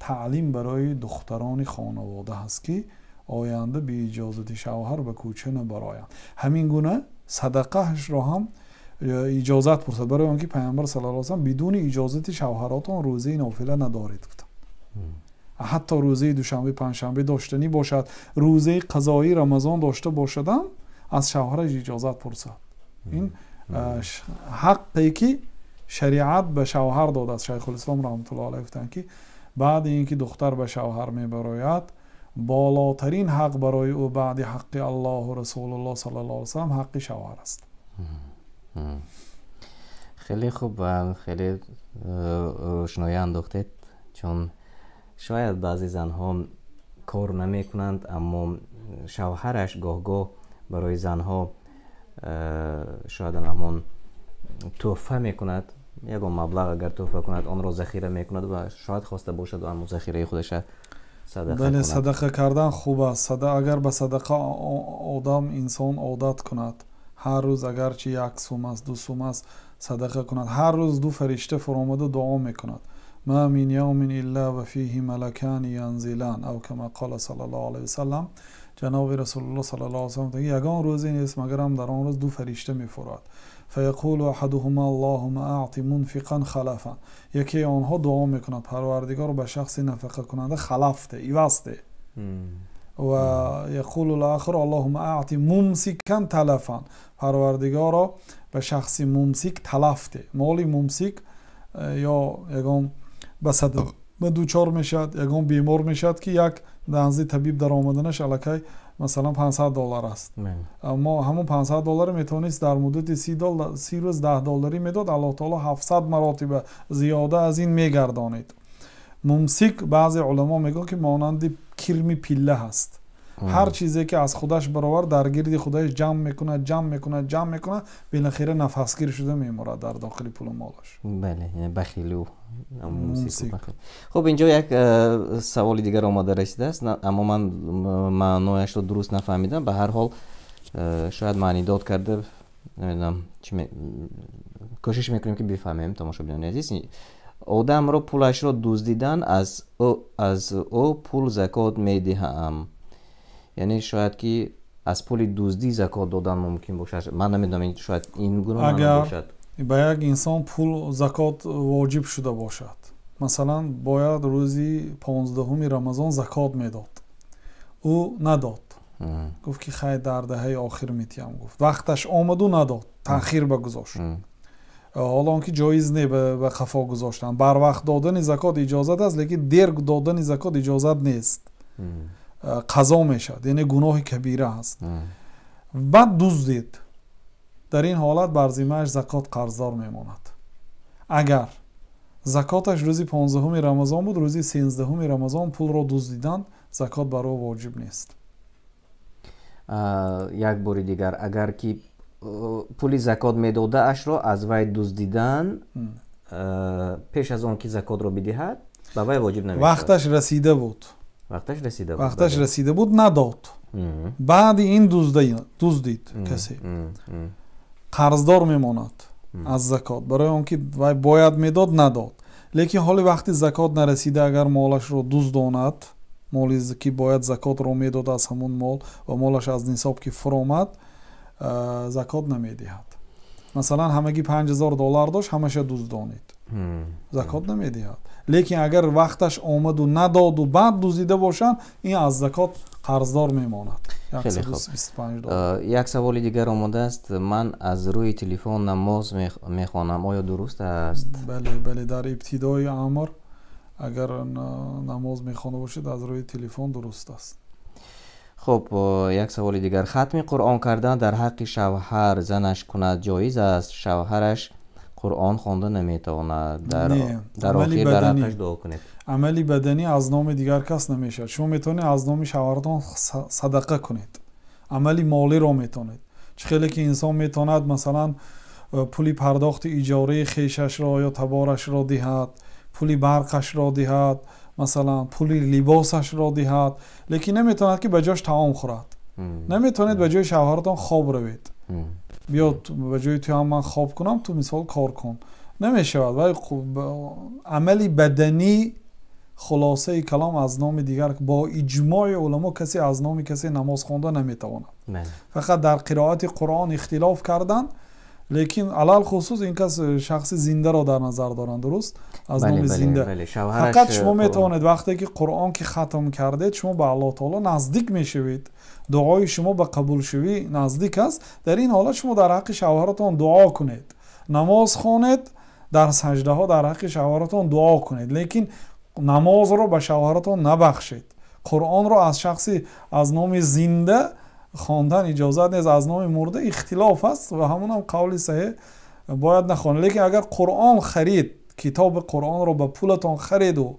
таълим барои духтарони хонавода ҳаст ки оянда бииҷозати шавҳар ба кӯча набароянд. ҳамин гуна садақаашро ҳам иҷозат пурсад, барои он ки пайғамбар саллаллоҳу алайҳи ва саллам бидуни иҷозати шавҳаротон рӯзаи нофила надоред гуфта. ҳатто рӯзаи душанбе панҷшанбе доштанӣ бошад, рӯзаи қазоии рамазон дошта бошадам, аз шавҳараш иҷозат пурсад. ин ҳаққе ки шариат ба шавҳар додааст. шайхулислом раҳматуллоҳ алайҳ гуфтанд ки баъди ин ки духтар ба шавҳар мебарояд, болотарин ҳақ барои ӯ баъди ҳаққи аллоҳу расулуллоҳ саллаллоҳу алайҳи ва саллам ҳаққи шавҳар аст. хеле хуб ва хеле рӯшноӣ андохтед, чун шояд баъзе занҳо кор намекунанд, аммо шавҳараш гоҳ-гоҳ барои занҳо шояд ҳамон тӯҳфа мекунад, ягон маблағ агар тӯҳфа кунад, онро захира мекунад ва шояд хоста бошад ҳамон захираи худаша садақа кунад. бале, садақа кардан хуб аст. агар ба садақа одам инсон одат кунад, ҳар рӯз агарчи 1 сум аст, 2 сум аст, садақа кунад. ҳар рӯз 2 фаришта фуромада дуо мекунад. ما من يوم إلا وفيه ملكان ينزلان أو كما قال صلى الله عليه وسلم. جناب رسول الله صلى الله عليه وسلم یگان روزی نیست مگر هم در آن روز 2 فرشته میفراد. فیقول احدهما اللهم اعط منفقا خلفا. یکی آنها دعا میکند پروردگار به شخص نفقه کننده خلف ده، عوض ده. و یقول الاخر اللهم اعط ممسکا تلفا. پروردگار به شخص ممسک تلف ده. مالی ممسک یا یگان به دوچار میشد، یگان بیمار میشد که یک دانزی طبیب در آمدنش علاکه مثلا $500 است. اما همون $500 میتونست در مدت 30 روز $10 میداد، الله تعالی 700 مراتب زیاده از این میگردانید. ممسک بعضی علما میگن که مانند کرمی پیله هست. هر چیزی که از خودش برآورد در گرد خودش جمع میکنه بالاخره نفسگیر شده میمونه در داخل پول مالش. بله، یعنی بخیلو ممسک. خب اینجا یک سوال دیگر آماده رسیده است، اما من معنایش رو درست نفهمیدم. به هر حال شاید معنی داد کرده، نمیدونم کوشش میکنیم که بفهمیم تماشاگران عزیز. آدم رو پولش رو دزدیدن از او پول زکات میدهم. یعنی شاید که از پول دزدی زکات دادن ممکن باشد. من نمیدونم، شاید این گونه معنا باشد. به یک انسان پول زکات واجب شده باشد، مثلا باید روزی 15 رمضان زکات میداد، او نداد، گفت که خیر در دهه آخر میتیم، گفت وقتش آمد و نداد، تأخیر بگذاشت. حالا اون که جایز نه به خفا گذاشتن. بر وقت دادن زکات اجازت است، لیکن دیر دادن زکات اجازت نیست، قضا میشد، یعنی گناه کبیره است. بعد دزدید، در این حالت بر ذمه‌اش زکات قرضدار میماند. اگر زکاتش روزی 15 رمضان بود، روزی 13 رمضان پول را دزدیدن، زکات بر او واجب نیست. یک بار دیگر، اگر که پولی زکات میداده اش را از وی دزدیدن پیش از آن که زکات را بدهد، به وی واجب نمیشه. وقتش رسیده بود، وقتش رسیده بود نداد، بعد این دزدید کسی، قرضدار میماند از زکات، برای اون که وی باید میداد نداد. لیکن حالی وقتی زکات نرسیده اگر مالش رو دزداند، مالی که باید زکات رو میداد از همون مال و مالش از نصاب که فرامد، زکات نمیدهد. مثلا همگی $5000 داشت، همش دزدانید، زکات نمیدهد. لیکن اگر وقتش آمد و نداد و بعد دزدیده باشن، این از زکات قرضدار میماند. خیلی خوب. یک سوال دیگر آمده است. من از روی تلفن نماز میخوانم، آیا درست است؟ بله، در ابتدای امر اگر نماز میخوانده باشید از روی تلفن درست است. خب یک سوال دیگر، ختم قرآن کردن در حق شوهر زنش کند جایز است؟ شوهرش قرآن خوانده نمیتواند، در آخر در حقش دعا کنید. عملی بدنی از نام دیگر کس نمیشه. شما میتونید از نام شوهرتان صدقه کنید، عملی مالی رو میتونید. خیلی که انسان میتواند مثلا پولی پرداخت اجاره خیشش را یا تبارش را دهد، پولی برقش را دهد، مثلا پولی لباسش را دهد، لیکن نمیتواند که به جاش طعام خورد. نمیتونید به جای شوهرتان خواب روید، بیاد به جای تو هم من خواب کنم، تو مثال کار کن، نمیشود. ولی عملی بدنی خلاصه کلام از نام دیگر با اجماع علما کسی از نام کسی نماز خوانده نمیتواند. فقط در قرائت قرآن اختلاف کردن، لیکن علال خصوص این کس شخص زنده را در نظر دارند، درست؟ از نام زنده. فقط شما میتوانید وقتی که قرآن که ختم کردید شما به الله تعالی نزدیک میشوید، دعای شما به قبول شوی نزدیک است. در این حالت شما در حق شوهرتان دعا کنید، نماز خوانید، در سجده ها در حق شوهرتان دعا کنید، لیکن نماز رو به شوهرتان نبخشید. قرآن رو از شخصی از نام زنده خواندن اجازت نیست، از نام مرده اختلاف است و همون هم قول صحیح باید نخوانید. لیکن اگر قرآن خرید، کتاب قرآن رو به پولتان خرید و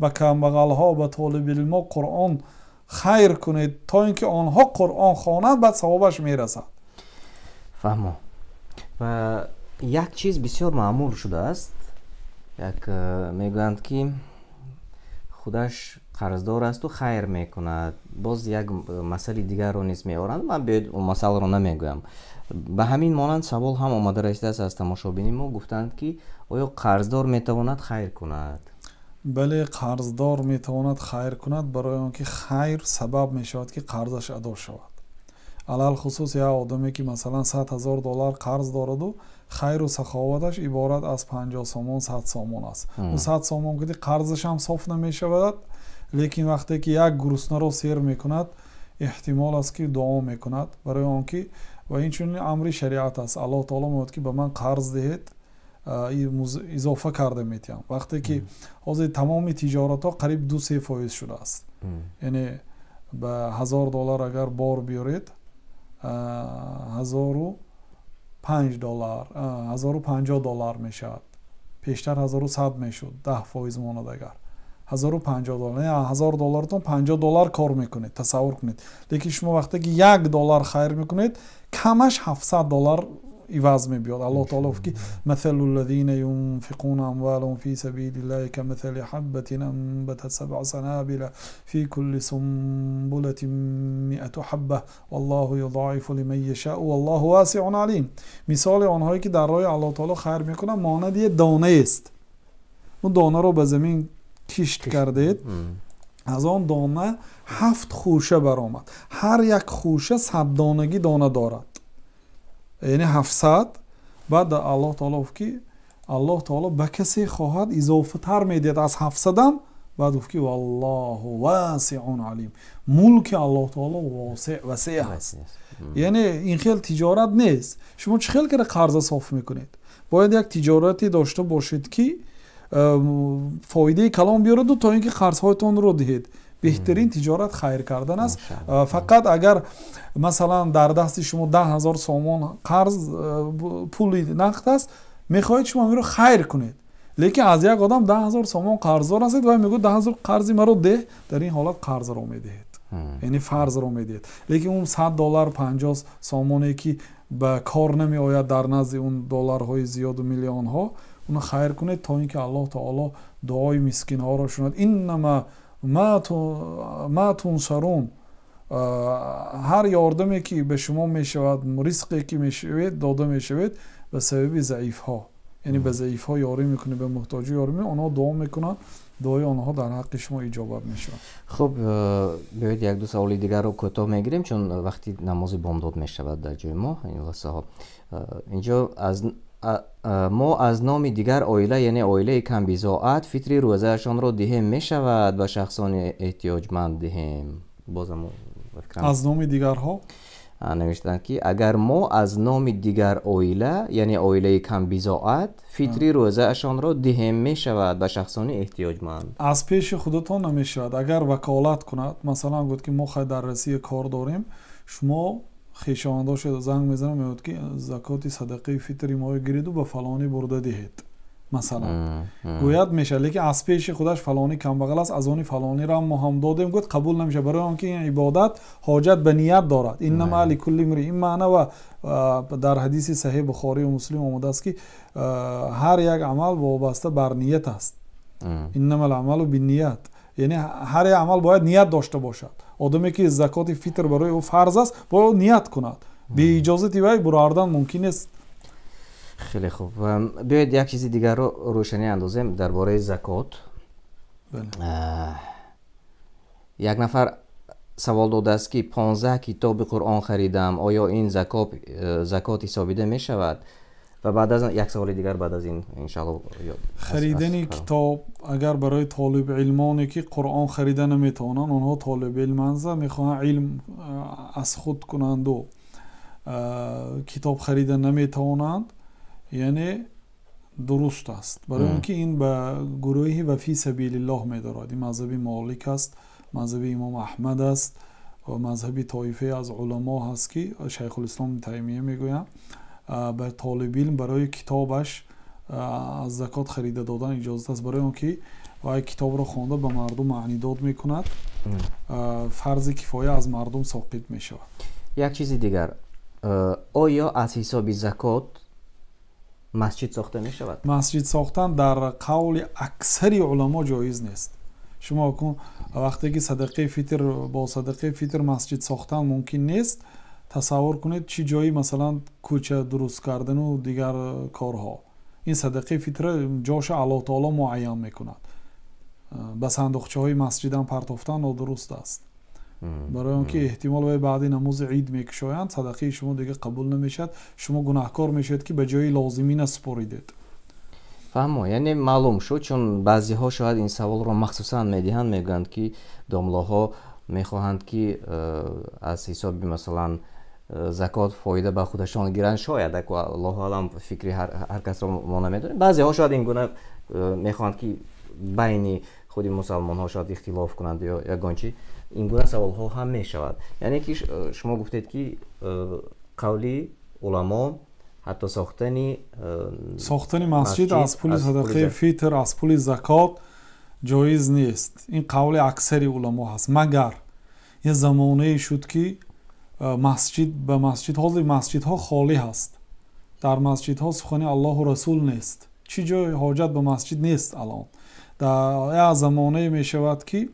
به کمبغل ها به طالب علم قرآن خیر کنید تا اینکه آنها قرآن خوانند، بعد ثوابش میرسد. فهمو. و یک چیز بسیار معمول شده است، میگویند که خودش قرضدار است و خیر میکند. باز یک مسئله دیگر رو نیز میارند، من باید اون مسئله رو نمیگویم. به همین مانند سوال هم آمده رسیده است از تماشابینی ما، گفتند که آیا قرضدار میتواند خیر کند؟ بله، قرضدار میتواند خیر کند، برای آنکه خیر سبب میشود که قرضش ادا شود. علل خصوص یا آدمی که مثلا $100,000 قرض دارد و خیر و سخاوتش عبارت از 50 سامان 100 سامان است. و 100 سامان که قرضش هم صاف نمیشود، لیکن وقتی که یک گرسنه رو سیر میکند احتمال است که دعا میکند، برای آنکه و این چون امر شریعت است. الله تعالی میگوید که به من قرض دهید، اضافه کرده میتیم. وقتی که حاضر تمام تجارت ها قریب 2-3% شده است، یعنی به $1000 اگر بار بیارید $1050 میشد، پیشتر 1100 میشد، 10% ماند. اگر $1050 یعنی $1000 تون $50 کار میکنید، تصور کنید. لیکن شما وقتی که $1 خیر میکنید کمش $700 عوض میبیاد. الله تعالی که مثل الذين ينفقون اموالهم في سبيل الله كمثل حبة انبتت 7 سنابل في كل سنبلة 100 حبة والله يضاعف لمن يشاء والله واسع عليم. مثال آنهایی که در راه الله تعالی خیر میکنن مانند یه دانه است. اون دانه رو به زمین کشت کردید، از آن دانه 7 خوشه برآمد، هر یک خوشه 100 دانگی دانه دارد، یعنی 700. بعد الله تعالی که الله تعالی به کسی خواهد اضافه تر میدید از 700 هم. بعد که والله واسع علیم، ملک الله تعالی وسیع است. یعنی این خیلی تجارت نیست. شما چه خیلی که قرض صاف میکنید، باید یک تجارتی داشته باشید که فایده کلام بیارد تا اینکه قرضهایتون رو دهید. بهترین تجارت خیر کردن است. فقط اگر مثلا در دست شما 10,000 سامان قرض پولی نقد است، میخواهید شما می رو خیر کنید، لیکن از یک آدم 10,000 سامان قرضدار هستید و میگه 10,000 قرضی مرا ده، در این حالت قرض رو میدهید، یعنی فرض رو میدهید. لیکن اون 100 دلار 50 سامانی که به کار نمی آید در نزد اون دلارهای زیاد و میلیون ها، اون خیر کنید تا اینکه الله تعالی دعای مسکین ها را شنود. انما ما تنصرون، هر یاردمی که به شما می شود، رزقی که می شود داده می شود به سبب ضعیف ها، یعنی به ضعیف ها یاری میکنه، به محتاجی یاری میکنه، آنها دعا میکنن، دعای آنها در حق شما اجابت میشه. خب بیایید یک دو سوال دیگر رو کوتاه میگیریم چون وقتی نماز بامداد میشود در جای ما اینجا. ما از نام دیگر عائله یعنی عائله کم بضاعت فطری روزهشان را دهیم میشود و شخصان احتیاجمند دهیم؟ بازم از نام دیگر ها نوشتن که اگر ما از نام دیگر عائله یعنی عائله کم بضاعت فطری روزهشان را دهیم میشود و شخصان احتیاجمند. از پیش خودتان نمیشود. اگر وکالت کند، مثلا گفت که ما خیر در رسی کار داریم، شما خویشاونداش زنگ میزنه میگه که زکات صدقه فطری ما گیرید و به فلانی برده دهید مثلا گوید میشه، لیکن از پیش خودش فلانی کم بغل است، از اون فلانی را ما هم دادیم، گفت قبول نمیشه، برای آنکه این عبادت حاجت به نیت دارد. انما لکل امرئ ما نوى. در حدیث صحیح بخاری و مسلم آمده است که هر یک عمل وابسته بر نیت است. انما الاعمال بالنیات، یعنی هر یک عمل باید نیت داشته باشد. آدمی که زکات فطر برای او فرض است باید نیت کند، بی اجازه وی برآوردن ممکن است. خیلی خوب. بیایید یک چیزی دیگر رو روشنی اندازیم درباره زکات. یک نفر سوال داده است که 15 کتاب قرآن خریدم، آیا این زکات حسابیده می شود؟ و بعد از یک سوال دیگر بعد از این انشاءالله. خریدن کتاب اگر برای طالب علمانی که قرآن خریدن نمیتونن، اونها طالب علمانز میخوان علم از خود کنند و کتاب خریدن نمیتونند، یعنی درست است، برای اینکه این به گروهی و فی سبیل الله میدارد. این مذهب مالک است، مذهب امام احمد است و مذهب طایفه از علما هست که شیخ الاسلام تیمیه میگوید به طالب علم برای کتابش از زکات خریده دادن اجازه است، برای اینکه وای کتاب را خوانده به مردم معنی داد میکند، فرض کفایه از مردم ساقط میشود. یک چیز دیگر، آیا از حساب زکات مسجد ساخته می شود؟ مسجد ساختن در قول اکثر علما جایز نیست. شما کن وقتی که صدقه فطر با صدقه فطر مسجد ساختن ممکن نیست، تصور کنید چی جایی مثلا کوچه درست کردن و دیگر کارها، این صدقه فطر جاش الله تعالی معین میکند. به صندوقچه های مسجد هم پرتافتن و درست است، برای اینکه احتمال بعد نماز عید میکشایند صدقه شما دیگه قبول نمیشد، شما گناهکار میشید که به جای لازمی نسپاریدید. فهمو، یعنی معلوم شد، چون بعضی ها شاید این سوال رو مخصوصا میدهند، میگویند که داملاها میخواهند که از حساب مثلا زکات فایده به خودشان گیرند، شاید الله اعلم فکری هر کس رو ما نمیدونیم. بعضی ها شاید این گونه میخواهند که بین خود مسلمان ها شاید اختلاف کنند یا یگانچی، این گونه سوال ها هم می شود. یعنی که شما گفتید که قولی علما حتی ساختن مسجد از پول صدقه فطر، از پول زکات جایز نیست. این قول اکثر علما هست، مگر یه زمانه شد که مسجد به مسجد حاضر مسجد ها خالی هست، در مسجدها سخن الله و رسول نیست. چی جای حاجت به مسجد نیست. الان در زمانه می شود که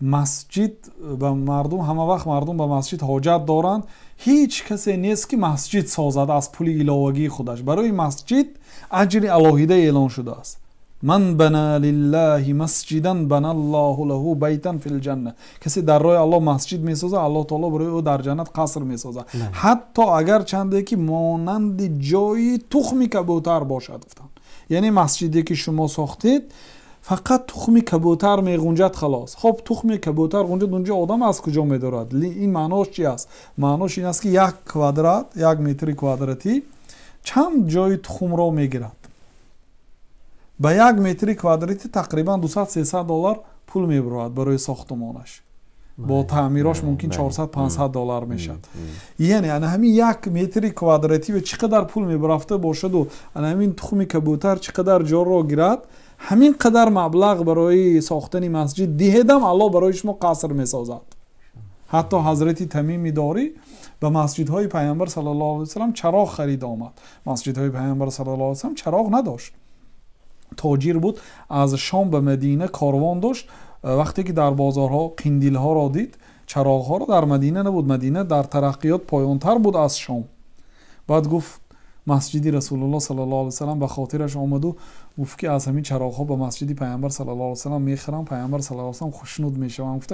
مسجد به مردم همه وقت مردم به مسجد حاجت دارند. هیچ کسی نیست که مسجد سازد از پول الهی خودش. برای مسجد اجر الهی اعلان شده است. من بنا لله مسجدا بنا الله له بیتا فی الجنه. کسی در راه الله مسجد میسازه، الله تعالی برای او در جنت قصر میسازه، حتی اگر چنده که مانند جای تخم کبوتر باشد. یعنی مسجدی که شما ساختید فقط تخم کبوتر میغنجد خلاص. خب تخم کبوتر غنجد، اونجا آدم از کجا میدارد؟ این معناش چی است؟ معناش این است که یک کوادرات، یک متر کوادراتی چند جای تخم را میگیرد. با یک متر کوادراتی تقریبا 200-300 دلار پول میبرد برای ساختمانش. با تعمیراش ممکن 400-500 دلار میشد. یعنی همین یک متر کوادراتی و چقدر پول میبرفته باشد و همین تخم کبوتر چقدر جا را گیرد، همین قدر مبلغ برای ساختن مسجد دهیدم الله برای شما قصر میسازد. حتی حضرت تمیم داری به مسجدهای پیامبر صلی الله علیه و سلم چراغ خرید آمد. مسجدهای پیامبر صلی الله علیه و سلم چراغ نداشت. تاجر بود، از شام به مدینه کاروان داشت. وقتی که در بازارها قندیل ها را دید، چراغ ها را در مدینه نبود. مدینه در ترقیات پایانتر بود از شام. بعد گفت مسجد رسول الله صلی الله علیه و سلم به خاطرش آمد و گفت که از همین چراغ ها به مسجد پیامبر صلی الله علیه و سلم میخرم، پیامبر صلی الله علیه و سلم خوشنود میشوم. گفت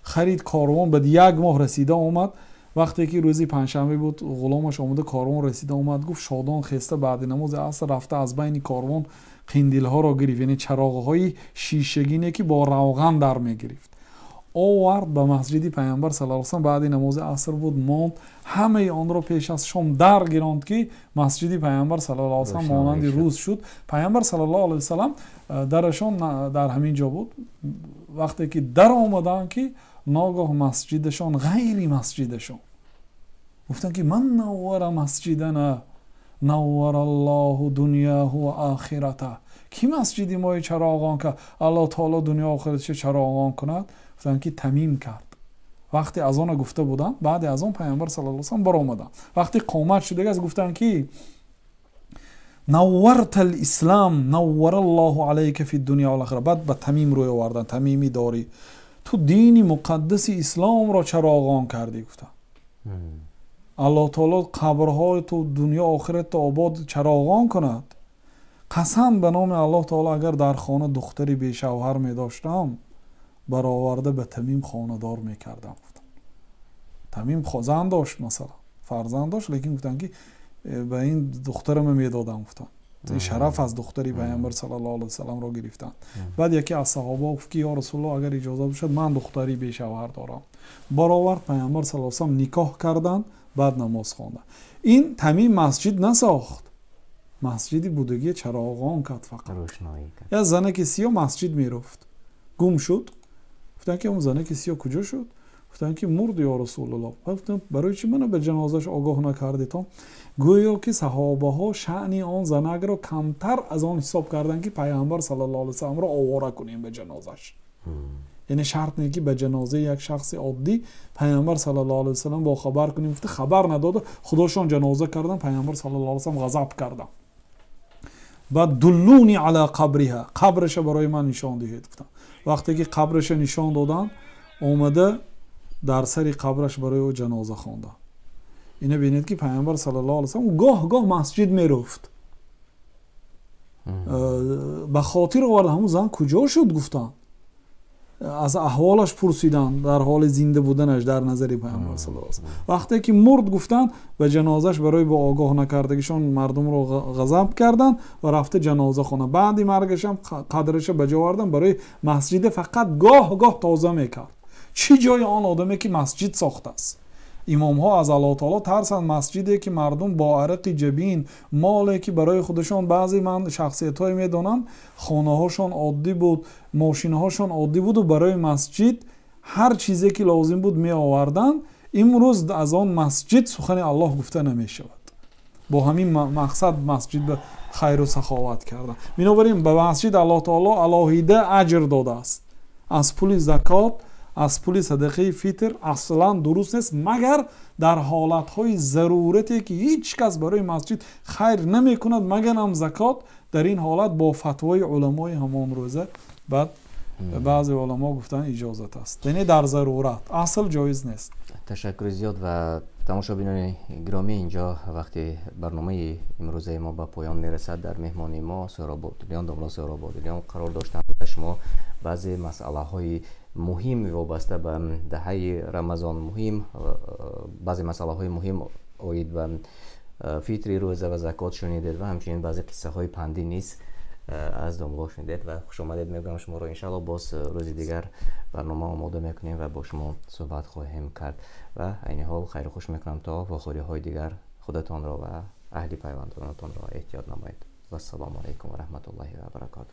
خرید کاروان بعد یک ماه رسیده آمد. وقتی که روزی پنجشنبه بود غلامش آمده کاروان رسیده آمد، گفت شادان خسته بعد نماز عصر رفته از بین کاروان قندیل ها را گرفت، یعنی چراغ های شیشگینه که با روغن در میگرفت، آورد به مسجد پیامبر صلی الله علیه و سلم. بعد نماز عصر بود ماند، همه آن را پیش از شام در گراند که مسجد پیامبر صلی الله علیه و سلم مانند روز شد. پیامبر صلی الله علیه و سلم درشان در همین جا بود. وقتی که در آمدن که ناگاه مسجدشان غیر مسجدشان گفتن که من نور مسجدنا نور الله دنیاه و آخرته. کی مسجدی ما چراغان که الله تعالی دنیا و آخرتش چراغان کند؟ گفتن که تمیم کرد. وقتی از آن گفته بودن، بعد از آن پیامبر صلی الله علیه و سلم برآمدن. وقتی قامت شده است گفتن که نورت الاسلام نور الله علیک فی الدنیا و الاخره. بعد به تمیم روی آوردن، تمیمی داری، تو دین مقدس اسلام را چراغان کردی. گفتن الله تعالی قبرهای تو دنیا آخرت آباد چراغان کند. قسم به نام الله تعالی اگر در خانه دختری بی شوهر می داشتم برآورده به تمیم خانه دار می کردم. تمیم زن داشت، مثلا فرزند داشت، لیکن گفتن که به این دخترم می دادم. گفتن این شرف از دختری پیامبر صلی الله علیه و سلم را گرفتن. بعد یکی از صحابه گفت که یا رسول الله اگر اجازه باشد من دختری بی شوهر دارم. برآورد، پیامبر صلی الله علیه و سلم نکاح کردند، بعد نماز خواندند. این تمیم مسجد نساخت، مسجدی بودگی چراغان کرد، فقط روشنایی کرد. یا زنه که سیاه مسجد میرفت گم شد. گفتن که اون زنه که سیاه کجا شد؟ گفتن که مرد یا رسول الله. گفتن برای چی منو به جنازش آگاه نکردید؟ گویا که صحابه ها شأن آن زنگ را کمتر از آن حساب کردن که پیامبر صلی الله علیه و سلم را آواره کنیم به جنازش. یعنی شرط نیست که به جنازه یک شخص عادی پیامبر صلی الله علیه و سلم با خبر کنیم. گفته خبر نداده، خودشون جنازه کردن، پیامبر صلی الله علیه و سلم غضب کردن. بعد دلونی علی قبرها، قبرش برای من نشان دهید. وقتی که قبرش نشان دادن، اومده در سر قبرش برای او جنازه خواندن. اینو ببینید که پیامبر صلی الله علیه و سلم گاه گاه مسجد میرفت. به خاطر آورد همون زن کجا شد؟ گفتن از احوالش پرسیدن در حال زنده بودنش در نظر پیامبر صلی الله علیه و سلم. وقتی که مرد گفتن به جنازش برای با آگاه نکردگیشون مردم رو غضب کردن و رفته جنازه خونه. بعد مرگش هم قدرش به جا آوردن، برای مسجد فقط گاه گاه تازه میکرد. چی جای آن آدمه که مسجد ساخته است؟ امام ها از الله تعالی ترسند مسجدی که مردم با عرق جبین مالی که برای خودشان، بعضی من شخصیت های میدونم خانه هاشون عادی بود، ماشین هاشون عادی بود و برای مسجد هر چیزی که لازم بود می آوردن. امروز از آن مسجد سخن الله گفته نمی شود. با همین مقصد مسجد به خیر و سخاوت کردن. بنابراین به مسجد الله تعالی الهیده اجر داده است. از پول زکات از پول صدقه فیتر اصلا درست نیست مگر در حالتهای ضرورتی که هیچ کس برای مسجد خیر نمی کند مگر هم زکات. در این حالت با فتوای علمای همان روزه بعد بعضی علما گفتن اجازت است، یعنی در ضرورت، اصل جایز نیست. تشکر زیاد. و تماشابینان گرامی، اینجا وقتی برنامه امروزه ما به پایان میرسد، در مهمانی ما سهراب عبدلیان، داملا سهراب عبدلیان قرار داشتم شما بعضی مسئله های مهم وابسته به دهه رمضان مهم، بعضی مسئله های مهم اوید به فیتری روزه و زکات شنیدید و همچنین بعضی قصه های پندی نیست از داملا شنیدید و خوش آمدید میگم شما رو. انشالله باز روز دیگر برنامه آماده میکنیم و با شما صحبت خواهیم کرد و عین حال خیر خوش میکنم تا واخوری های دیگر خودتان را و اهل پیوندانتان را احتیاط نمایید و السلام علیکم و رحمت الله و برکاته.